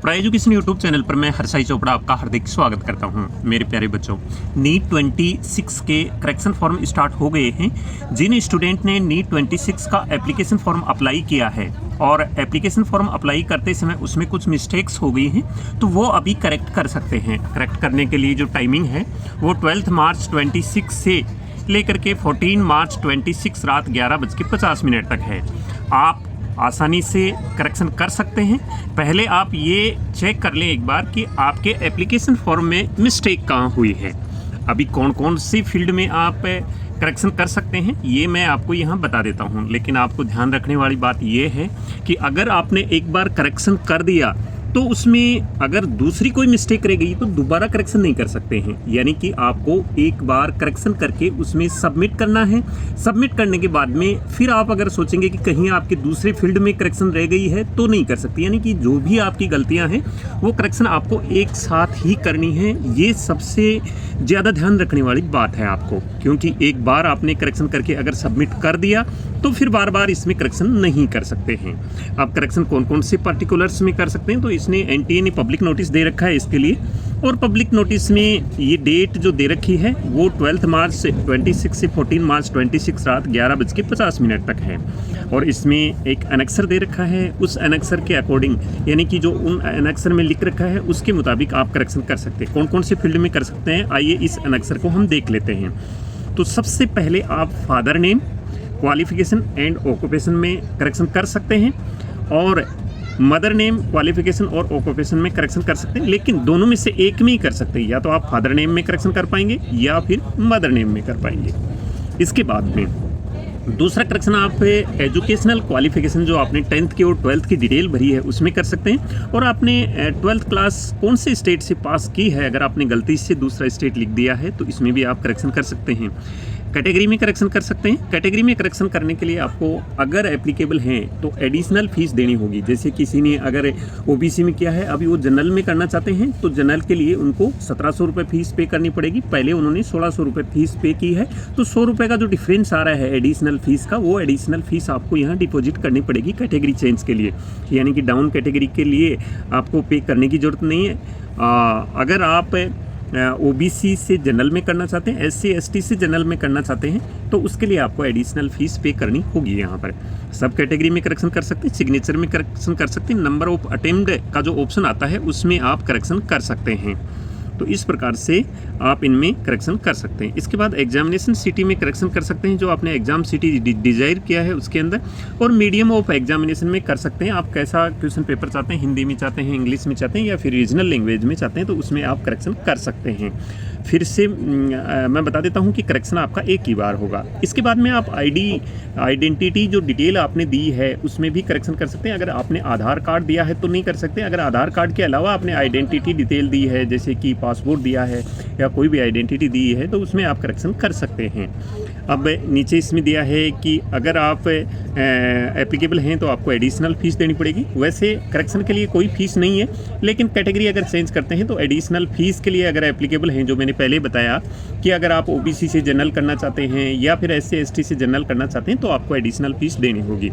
प्रा education YouTube channel पर मैं हर्षाई चोपड़ा आपका हार्दिक स्वागत करता हूं। मेरे प्यारे बच्चों, नीट 26 के करेक्शन फॉर्म स्टार्ट हो गए हैं। जिन स्टूडेंट ने नीट 26 का एप्लीकेशन फॉर्म अप्लाई किया है और एप्लीकेशन फॉर्म अप्लाई करते समय उसमें कुछ मिस्टेक्स हो गई हैं, तो वो अभी करेक्ट कर सकते हैं। करेक्ट करने के लिए जो टाइमिंग है वो 12 मार्च 26 से लेकर के 14 मार्च 26 रात 11:50 तक है। आप आसानी से करेक्शन कर सकते हैं। पहले आप ये चेक कर लें एक बार कि आपके एप्लीकेशन फॉर्म में मिस्टेक कहाँ हुई है। अभी कौन कौन सी फील्ड में आप करेक्शन कर सकते हैं ये मैं आपको यहाँ बता देता हूँ, लेकिन आपको ध्यान रखने वाली बात ये है कि अगर आपने एक बार करेक्शन कर दिया तो उसमें अगर दूसरी कोई मिस्टेक रह गई तो दोबारा करेक्शन नहीं कर सकते हैं। यानी कि आपको एक बार करेक्शन करके उसमें सबमिट करना है। सबमिट करने के बाद में फिर आप अगर सोचेंगे कि कहीं आपके दूसरे फील्ड में करेक्शन रह गई है तो नहीं कर सकते। यानी कि जो भी आपकी गलतियां हैं वो करेक्शन आपको एक साथ ही करनी है। ये सबसे ज़्यादा ध्यान रखने वाली बात है आपको, क्योंकि एक बार आपने करेक्शन करके अगर सबमिट कर दिया तो फिर बार बार इसमें करेक्शन नहीं कर सकते हैं। आप करेक्शन कौन कौन से पर्टिकुलर्स में कर सकते हैं, तो इसने एनटीए ने पब्लिक नोटिस दे रखा है इसके लिए, और पब्लिक नोटिस में ये डेट जो दे रखी है वो 12 मार्च से 26 से 14 मार्च 26 रात 11:50 तक है। और इसमें एक एनेक्सर दे रखा है। उस एनेक्सर के अकॉर्डिंग, यानी कि जो उन एनेक्सर में लिख रखा है उसके मुताबिक आप करेक्शन कर सकते हैं। कौन कौन से फील्ड में कर सकते हैं, आइए इस एनेक्सर को हम देख लेते हैं। तो सबसे पहले आप father name, qualification and occupation में करेक्शन कर सकते हैं, और मदर नेम, क्वालिफिकेशन और ऑक्यूपेशन में करेक्शन कर सकते हैं, लेकिन दोनों में से एक में ही कर सकते हैं। या तो आप फादर नेम में करेक्शन कर पाएंगे या फिर मदर नेम में कर पाएंगे। इसके बाद में दूसरा करेक्शन आप एजुकेशनल क्वालिफिकेशन, जो आपने 10th की और 12th की डिटेल भरी है उसमें कर सकते हैं, और आपने 12th क्लास कौन से स्टेट से पास की है, अगर आपने गलती से दूसरा स्टेट लिख दिया है तो इसमें भी आप करेक्शन कर सकते हैं। कैटेगरी में करेक्शन कर सकते हैं। कैटेगरी में करेक्शन करने के लिए आपको अगर एप्लीकेबल हैं तो एडिशनल फीस देनी होगी। जैसे किसी ने अगर ओबीसी में किया है, अभी वो जनरल में करना चाहते हैं तो जनरल के लिए उनको 1700 रुपये फीस पे करनी पड़ेगी। पहले उन्होंने 1600 रुपये फीस पे की है, तो 100 रुपये का जो डिफरेंस आ रहा है एडिशनल फीस का, वो एडिशनल फीस आपको यहाँ डिपॉजिट करनी पड़ेगी कैटेगरी चेंज के लिए। यानी कि डाउन कैटेगरी के लिए आपको पे करने की ज़रूरत नहीं है। अगर आप ओबीसी से जनरल में करना चाहते हैं, एससी एसटी से जनरल में करना चाहते हैं, तो उसके लिए आपको एडिशनल फीस पे करनी होगी। यहाँ पर सब कैटेगरी में करेक्शन कर सकते हैं, सिग्नेचर में करेक्शन कर सकते हैं, नंबर ऑफ अटेम्प्ट का जो ऑप्शन आता है उसमें आप करेक्शन कर सकते हैं। तो इस प्रकार से आप इनमें करेक्शन कर सकते हैं। इसके बाद एग्जामिनेशन सिटी में करेक्शन कर सकते हैं, जो आपने एग्जाम सिटी डिजायर किया है उसके अंदर, और मीडियम ऑफ एग्जामिनेशन में कर सकते हैं। आप कैसा क्वेश्चन पेपर चाहते हैं, हिंदी में चाहते हैं, इंग्लिश में चाहते हैं, या फिर रीजनल लैंग्वेज में चाहते हैं, तो उसमें आप करेक्शन कर सकते हैं। फिर से मैं बता देता हूं कि करेक्शन आपका एक ही बार होगा। इसके बाद में आप आइडेंटिटी जो डिटेल आपने दी है उसमें भी करेक्शन कर सकते हैं। अगर आपने आधार कार्ड दिया है तो नहीं कर सकते। अगर आधार कार्ड के अलावा आपने आइडेंटिटी डिटेल दी है, जैसे कि पासपोर्ट दिया है या कोई भी आइडेंटिटी दी है, तो उसमें आप करेक्शन कर सकते हैं। अब नीचे इसमें दिया है कि अगर आप एप्लीकेबल हैं तो आपको एडिशनल फीस देनी पड़ेगी। वैसे करेक्शन के लिए कोई फीस नहीं है, लेकिन कैटेगरी अगर चेंज करते हैं तो एडिशनल फीस के लिए अगर एप्लीकेबल हैं, जो मैंने पहले बताया कि अगर आप ओबीसी से जनरल करना चाहते हैं या फिर एससी एसटी से जनरल करना चाहते हैं तो आपको एडिशनल फीस देनी होगी।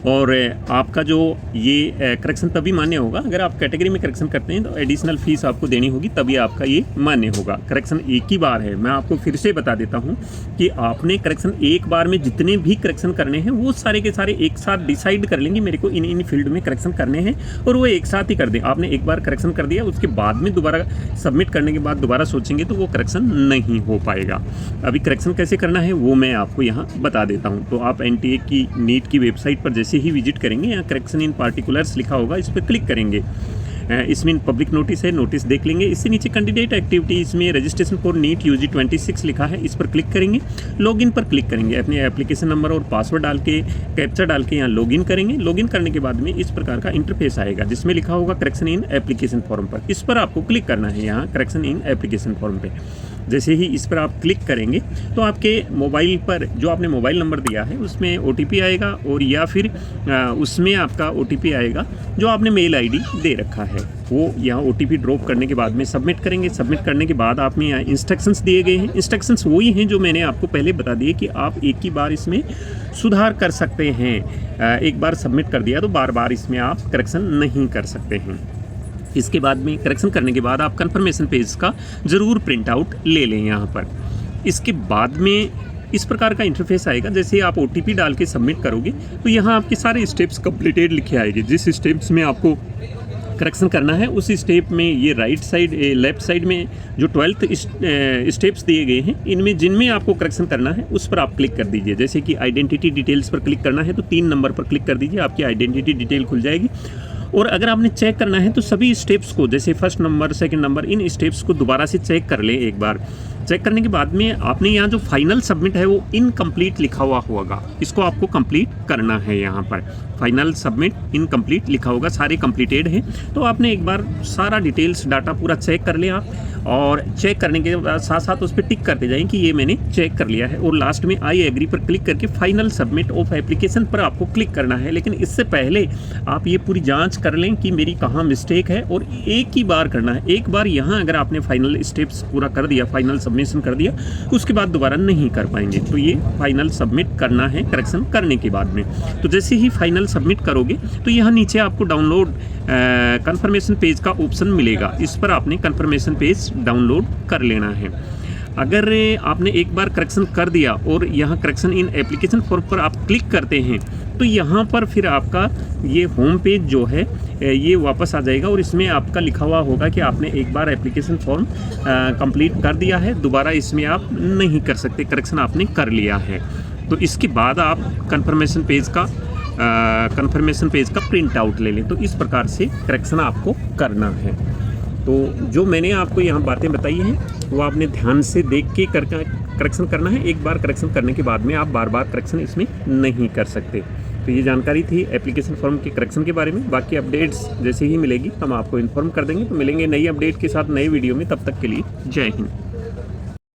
और आपका जो ये करेक्शन तभी मान्य होगा अगर आप कैटेगरी में करेक्शन करते हैं, तो एडिशनल फीस आपको देनी होगी, तभी आपका ये मान्य होगा। करेक्शन एक ही बार है। मैं आपको फिर से बता देता हूँ कि आपने करेक्शन एक बार में जितने भी करेक्शन करने हैं वो सारे के सारे एक साथ डिसाइड कर लेंगे, मेरे को इन फील्ड में करेक्शन करने हैं, और वो एक साथ ही कर दें। आपने एक बार करेक्शन कर दिया, उसके बाद में दोबारा सबमिट करने के बाद दोबारा सोचेंगे तो वो करेक्शन नहीं हो पाएगा। अभी करेक्शन कैसे करना है वो मैं आपको यहाँ बता देता हूँ। तो आप एनटीए की नीट की वेबसाइट पर जैसे ही विजिट करेंगे, यहाँ करेक्शन इन पार्टिकुलर्स लिखा होगा, इस पर क्लिक करेंगे। इसमें पब्लिक नोटिस है, नोटिस देख लेंगे। इससे नीचे कैंडिडेट एक्टिविटी, इसमें रजिस्ट्रेशन फॉर नीट यूजी 26 लिखा है, इस पर क्लिक करेंगे। लॉगिन पर क्लिक करेंगे, अपने एप्लीकेशन नंबर और पासवर्ड डाल के, कैप्चा डाल के यहाँ लॉगिन करेंगे। लॉगिन करने के बाद में इस प्रकार का इंटरफेस आएगा जिसमें लिखा होगा करेक्शन इन एप्लीकेशन फॉर्म पर। इस पर आपको क्लिक करना है, यहाँ करेक्शन इन एप्लीकेशन फॉर्म पे। जैसे ही इस पर आप क्लिक करेंगे तो आपके मोबाइल पर जो आपने मोबाइल नंबर दिया है उसमें OTP आएगा, और या फिर उसमें आपका OTP आएगा जो आपने मेल ID दे रखा है। वो यहाँ OTP ड्रॉप करने के बाद में सबमिट करेंगे। सबमिट करने के बाद आप में यहाँ इंस्ट्रक्शंस दिए गए हैं। इंस्ट्रक्शंस वही हैं जो मैंने आपको पहले बता दिए कि आप एक ही बार इसमें सुधार कर सकते हैं। एक बार सबमिट कर दिया तो बार बार इसमें आप करेक्शन नहीं कर सकते हैं। इसके बाद में करेक्शन करने के बाद आप कन्फर्मेशन पेज का ज़रूर प्रिंट आउट ले लें यहाँ पर। इसके बाद में इस प्रकार का इंटरफेस आएगा। जैसे आप OTP डाल के सबमिट करोगे तो यहाँ आपके सारे स्टेप्स कंप्लीटेड लिखे आएंगे। जिस स्टेप्स में आपको करेक्शन करना है उस स्टेप में ये राइट साइड लेफ्ट साइड में जो 12th स्टेप्स दिए गए हैं, इनमें जिनमें आपको करेक्शन करना है उस पर आप क्लिक कर दीजिए। जैसे कि आइडेंटिटी डिटेल्स पर क्लिक करना है तो 3 नंबर पर क्लिक कर दीजिए, आपकी आइडेंटिटी डिटेल खुल जाएगी। और अगर आपने चेक करना है तो सभी स्टेप्स को, जैसे फर्स्ट नंबर सेकंड नंबर, इन स्टेप्स को दोबारा से चेक कर लें एक बार। चेक करने के बाद में आपने यहाँ जो फाइनल सबमिट है वो इनकम्प्लीट लिखा हुआ होगा, इसको आपको कंप्लीट करना है। यहाँ पर फाइनल सबमिट इनकम्प्लीट लिखा होगा, सारे कंप्लीटेड हैं। तो आपने एक बार सारा डिटेल्स डाटा पूरा चेक कर लिया, और चेक करने के बाद साथ साथ उस पर टिक करते जाएं कि ये मैंने चेक कर लिया है। और लास्ट में आई एग्री पर क्लिक करके फाइनल सबमिट ऑफ एप्लीकेशन पर आपको क्लिक करना है। लेकिन इससे पहले आप ये पूरी जांच कर लें कि मेरी कहाँ मिस्टेक है, और एक ही बार करना है। एक बार यहाँ अगर आपने फाइनल स्टेप्स पूरा कर दिया, फाइनल सबमिशन कर दिया, उसके बाद दोबारा नहीं कर पाएंगे। तो ये फाइनल सबमिट करना है करेक्शन करने के बाद में। तो जैसे ही फाइनल सबमिट करोगे तो यहाँ नीचे आपको डाउनलोड कन्फर्मेशन पेज का ऑप्शन मिलेगा। इस पर आपने कन्फर्मेशन पेज डाउनलोड कर लेना है। अगर आपने एक बार करेक्शन कर दिया और यहाँ करेक्शन इन एप्लीकेशन फॉर्म पर आप क्लिक करते हैं तो यहाँ पर फिर आपका ये होम पेज जो है ये वापस आ जाएगा, और इसमें आपका लिखा हुआ होगा कि आपने एक बार एप्लीकेशन फॉर्म कंप्लीट कर दिया है, दोबारा इसमें आप नहीं कर सकते, करेक्शन आपने कर लिया है। तो इसके बाद आप कन्फर्मेशन पेज का प्रिंट आउट ले लें। तो इस प्रकार से करेक्शन आपको करना है। तो जो मैंने आपको यहाँ बातें बताई हैं वो आपने ध्यान से देख के करेक्शन करना है। एक बार करेक्शन करने के बाद में आप बार बार करेक्शन इसमें नहीं कर सकते। तो ये जानकारी थी एप्लीकेशन फॉर्म के करेक्शन के बारे में। बाकी अपडेट्स जैसे ही मिलेगी हम आपको इन्फॉर्म कर देंगे। तो मिलेंगे नई अपडेट के साथ नए वीडियो में, तब तक के लिए जय हिंद।